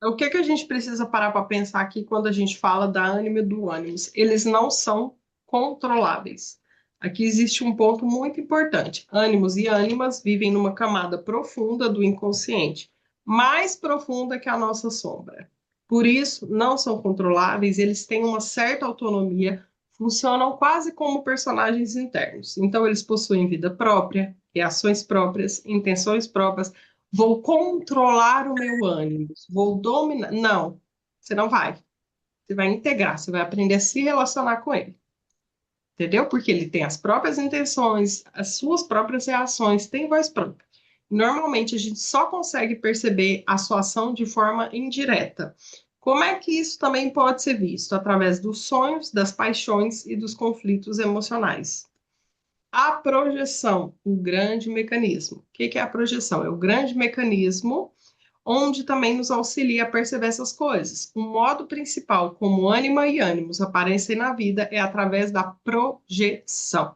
O que que a gente precisa parar para pensar aqui quando a gente fala da ânima e do ânimos? Eles não são controláveis. Aqui existe um ponto muito importante. Ânimos e ânimas vivem numa camada profunda do inconsciente, mais profunda que a nossa sombra. Por isso, não são controláveis, eles têm uma certa autonomia, funcionam quase como personagens internos. Então, eles possuem vida própria, reações próprias, intenções próprias. Vou controlar o meu ânimo, vou dominar. Não, você não vai. Você vai integrar, você vai aprender a se relacionar com ele. Entendeu? Porque ele tem as próprias intenções, as suas próprias reações, tem voz própria. Normalmente a gente só consegue perceber a sua ação de forma indireta. Como é que isso também pode ser visto? Através dos sonhos, das paixões e dos conflitos emocionais. A projeção, o grande mecanismo. O que é a projeção? É o grande mecanismo onde também nos auxilia a perceber essas coisas. O modo principal como ânima e ânimos aparecem na vida é através da projeção.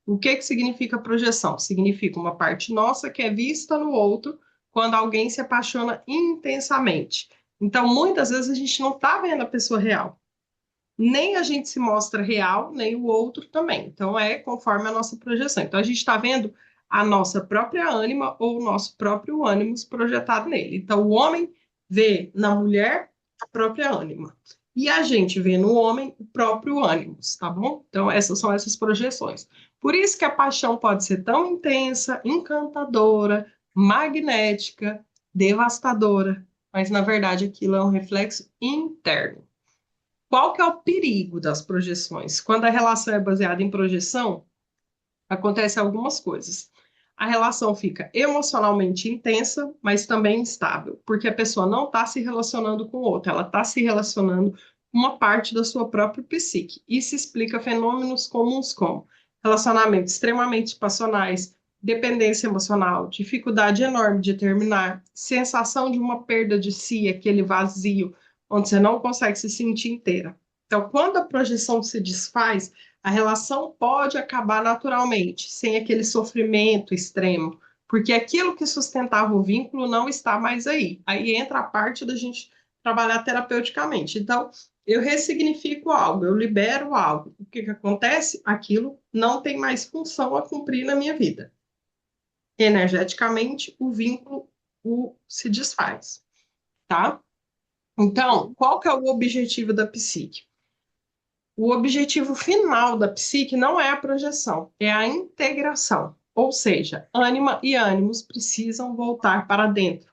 O que significa projeção? Significa uma parte nossa que é vista no outro quando alguém se apaixona intensamente. Então, muitas vezes a gente não está vendo a pessoa real. Nem a gente se mostra real, nem o outro também. Então, é conforme a nossa projeção. Então, a gente está vendo a nossa própria ânima ou o nosso próprio ânimos projetado nele. Então, o homem vê na mulher a própria ânima. E a gente vê no homem o próprio ânimos, tá bom? Então, essas são essas projeções. Por isso que a paixão pode ser tão intensa, encantadora, magnética, devastadora, mas na verdade aquilo é um reflexo interno. Qual que é o perigo das projeções? Quando a relação é baseada em projeção, acontecem algumas coisas. A relação fica emocionalmente intensa, mas também instável, porque a pessoa não está se relacionando com o outro, ela está se relacionando com uma parte da sua própria psique. Isso explica fenômenos comuns como relacionamentos extremamente passionais, dependência emocional, dificuldade enorme de terminar, sensação de uma perda de si, aquele vazio, onde você não consegue se sentir inteira. Então, quando a projeção se desfaz, a relação pode acabar naturalmente, sem aquele sofrimento extremo, porque aquilo que sustentava o vínculo não está mais aí. Aí entra a parte da gente trabalhar terapeuticamente. Então, eu ressignifico algo, eu libero algo. O que que acontece? Aquilo não tem mais função a cumprir na minha vida. Energeticamente, o vínculo se desfaz, tá? Então, qual que é o objetivo da psique? O objetivo final da psique não é a projeção, é a integração. Ou seja, ânima e ânimos precisam voltar para dentro.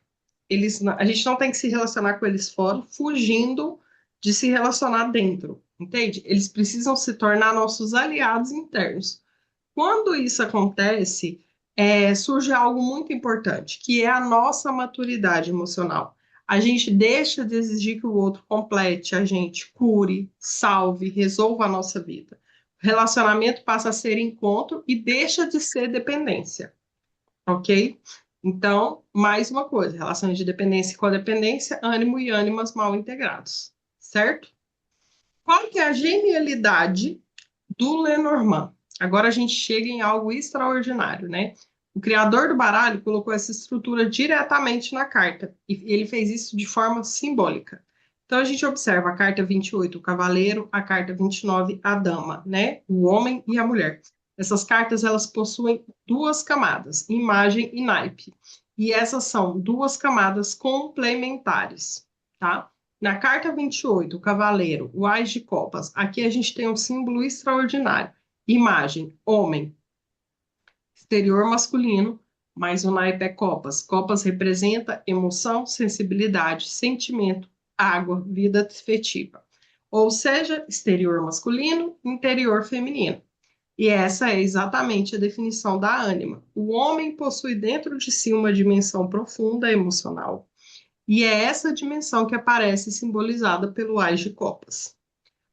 A gente não tem que se relacionar com eles fora, fugindo de se relacionar dentro, entende? Eles precisam se tornar nossos aliados internos. Quando isso acontece, surge algo muito importante, que é a nossa maturidade emocional. A gente deixa de exigir que o outro complete, a gente cure, salve, resolva a nossa vida. O relacionamento passa a ser encontro e deixa de ser dependência, ok? Então, mais uma coisa, relações de dependência e codependência, ânimo e ânimas mal integrados, certo? Qual que é a genialidade do Lenormand? Agora a gente chega em algo extraordinário, né? O criador do baralho colocou essa estrutura diretamente na carta, e ele fez isso de forma simbólica. Então a gente observa a carta 28, o cavaleiro, a carta 29, a dama, né? O homem e a mulher. Essas cartas elas possuem duas camadas, imagem e naipe. E essas são duas camadas complementares, tá? Na carta 28, o cavaleiro, o Ás de Copas, aqui a gente tem um símbolo extraordinário. Imagem, homem, exterior masculino, mas o naipe é Copas. Copas representa emoção, sensibilidade, sentimento, água, vida afetiva. Ou seja, exterior masculino, interior feminino. E essa é exatamente a definição da ânima. O homem possui dentro de si uma dimensão profunda emocional, e é essa dimensão que aparece simbolizada pelo Ás de Copas.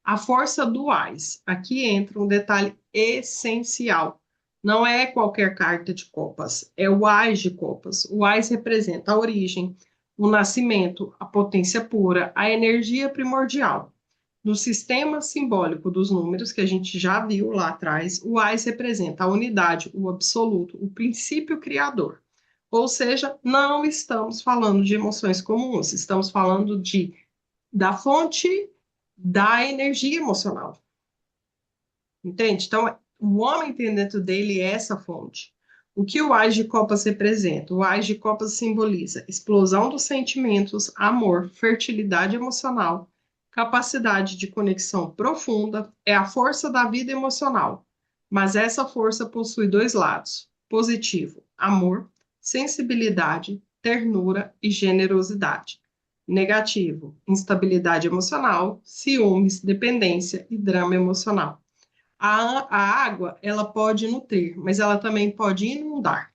A força do Ás. Aqui entra um detalhe essencial. Não é qualquer carta de copas, é o Ás de Copas. O Ás representa a origem, o nascimento, a potência pura, a energia primordial. No sistema simbólico dos números, que a gente já viu lá atrás, o Ás representa a unidade, o absoluto, o princípio criador. Ou seja, não estamos falando de emoções comuns, estamos falando da fonte da energia emocional. Entende? Então, o homem tem dentro dele essa fonte. O que o Ás de Copas representa? O Ás de Copas simboliza explosão dos sentimentos, amor, fertilidade emocional, capacidade de conexão profunda, é a força da vida emocional. Mas essa força possui dois lados: positivo, amor, sensibilidade, ternura e generosidade. Negativo, instabilidade emocional, ciúmes, dependência e drama emocional. A água, ela pode nutrir, mas ela também pode inundar,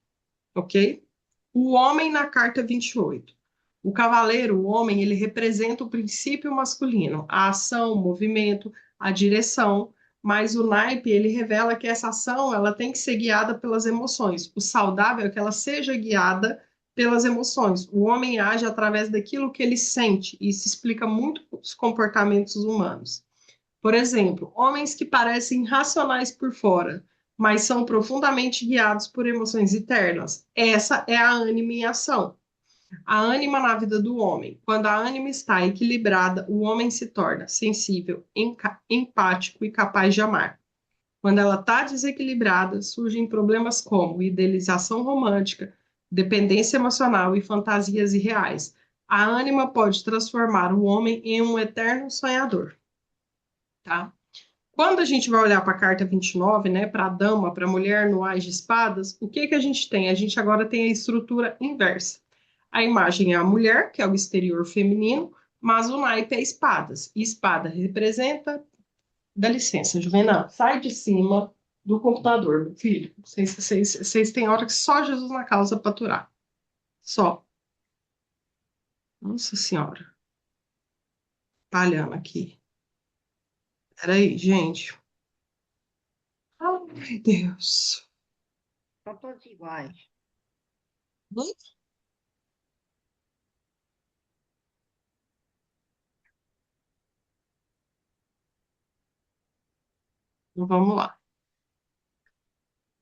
ok? O homem na carta 28. O cavaleiro, o homem, ele representa o princípio masculino, a ação, o movimento, a direção, mas o naipe, ele revela que essa ação, ela tem que ser guiada pelas emoções. O saudável é que ela seja guiada pelas emoções. O homem age através daquilo que ele sente, e isso explica muito os comportamentos humanos. Por exemplo, homens que parecem racionais por fora, mas são profundamente guiados por emoções internas. Essa é a ânima em ação. A ânima na vida do homem. Quando a ânima está equilibrada, o homem se torna sensível, empático e capaz de amar. Quando ela está desequilibrada, surgem problemas como idealização romântica, dependência emocional e fantasias irreais. A ânima pode transformar o homem em um eterno sonhador, tá? Quando a gente vai olhar para a carta 29, né, para a dama, para a mulher no Ás de Espadas, o que que a gente tem? A gente agora tem a estrutura inversa. A imagem é a mulher, que é o exterior feminino, mas o naipe é espadas. E espada representa. Dá licença, Juvenal, sai de cima do computador, meu filho. Vocês têm hora que só Jesus na causa para aturar. Só. Nossa Senhora. Palhando aqui. Peraí, gente. Ai, Deus. São todos iguais. Vamos lá.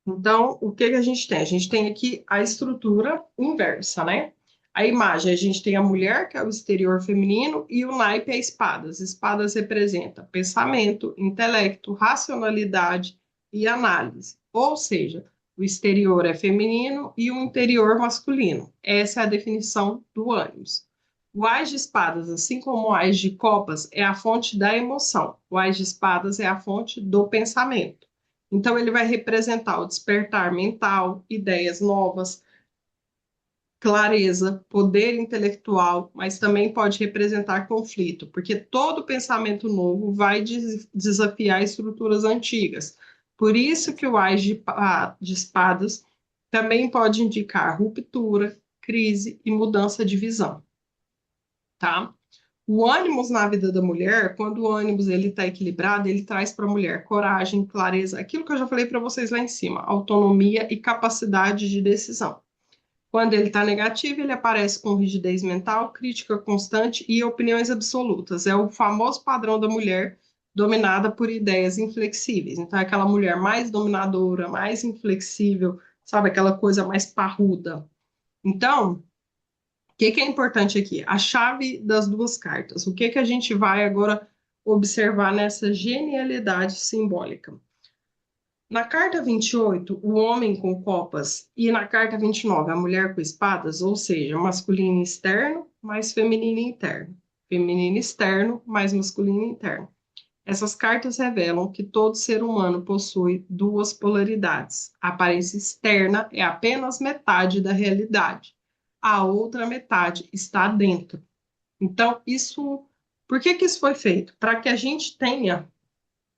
Então, o que que a gente tem? A gente tem aqui a estrutura inversa, né? A imagem, a gente tem a mulher, que é o exterior feminino, e o naipe é espadas. Espadas representa pensamento, intelecto, racionalidade e análise. Ou seja, o exterior é feminino e o interior masculino. Essa é a definição do ânimos. O ás de espadas, assim como o ás de copas, é a fonte da emoção. O ás de espadas é a fonte do pensamento. Então, ele vai representar o despertar mental, ideias novas, clareza, poder intelectual, mas também pode representar conflito, porque todo pensamento novo vai desafiar estruturas antigas. Por isso que o Ás de Espadas também pode indicar ruptura, crise e mudança de visão, tá? O ânimos na vida da mulher, quando o ânimos ele está equilibrado, ele traz para a mulher coragem, clareza, aquilo que eu já falei para vocês lá em cima, autonomia e capacidade de decisão. Quando ele está negativo, ele aparece com rigidez mental, crítica constante e opiniões absolutas. É o famoso padrão da mulher dominada por ideias inflexíveis. Então, é aquela mulher mais dominadora, mais inflexível, sabe, aquela coisa mais parruda. Então, que é importante aqui? A chave das duas cartas. O que a gente vai agora observar nessa genialidade simbólica? Na carta 28, o homem com copas, e na carta 29, a mulher com espadas, ou seja, masculino externo mais feminino interno. Feminino externo mais masculino interno. Essas cartas revelam que todo ser humano possui duas polaridades. A aparência externa é apenas metade da realidade. A outra metade está dentro. Então, por que que isso foi feito? Para que a gente tenha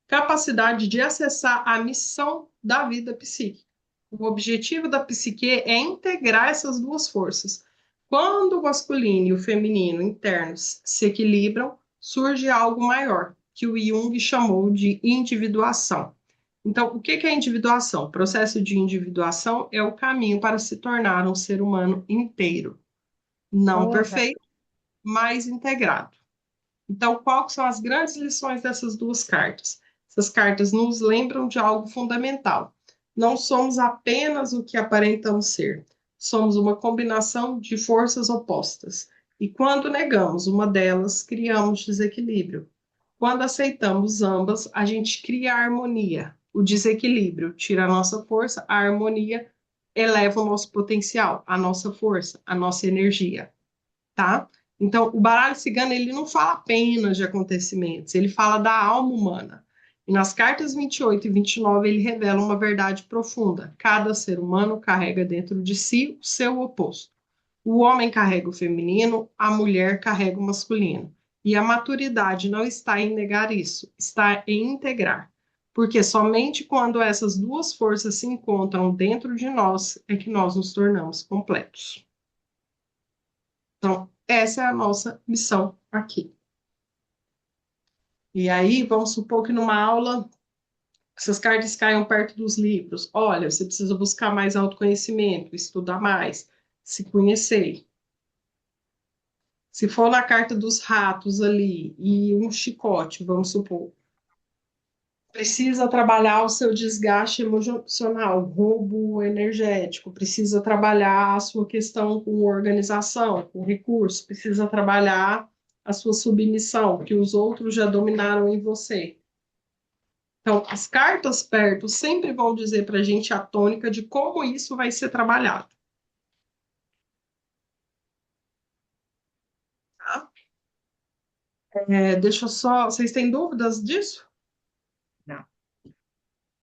capacidade de acessar a missão da vida psíquica. O objetivo da psique é integrar essas duas forças. Quando o masculino e o feminino internos se equilibram, surge algo maior, que o Jung chamou de individuação. Então, o que é individuação? O processo de individuação é o caminho para se tornar um ser humano inteiro, não Porra. perfeito, mas integrado. Então, quais são as grandes lições dessas duas cartas? Essas cartas nos lembram de algo fundamental. Não somos apenas o que aparentamos ser. somos uma combinação de forças opostas. E quando negamos uma delas, criamos desequilíbrio. Quando aceitamos ambas, a gente cria a harmonia. O desequilíbrio tira a nossa força, a harmonia eleva o nosso potencial, a nossa força, a nossa energia, tá? Então, o baralho cigano, ele não fala apenas de acontecimentos, ele fala da alma humana. E nas cartas 28 e 29, ele revela uma verdade profunda. Cada ser humano carrega dentro de si o seu oposto. O homem carrega o feminino, a mulher carrega o masculino. E a maturidade não está em negar isso, está em integrar. Porque somente quando essas duas forças se encontram dentro de nós é que nós nos tornamos completos. Então, essa é a nossa missão aqui. E aí, vamos supor que numa aula essas cartas caiam perto dos livros. Olha, você precisa buscar mais autoconhecimento, estudar mais, se conhecer. Se for na carta dos ratos ali e um chicote, vamos supor, precisa trabalhar o seu desgaste emocional, roubo energético, precisa trabalhar a sua questão com organização, com recurso, precisa trabalhar a sua submissão, que os outros já dominaram em você. Então, as cartas perto sempre vão dizer para a gente a tônica de como isso vai ser trabalhado. Tá? Deixa eu só. Vocês têm dúvidas disso?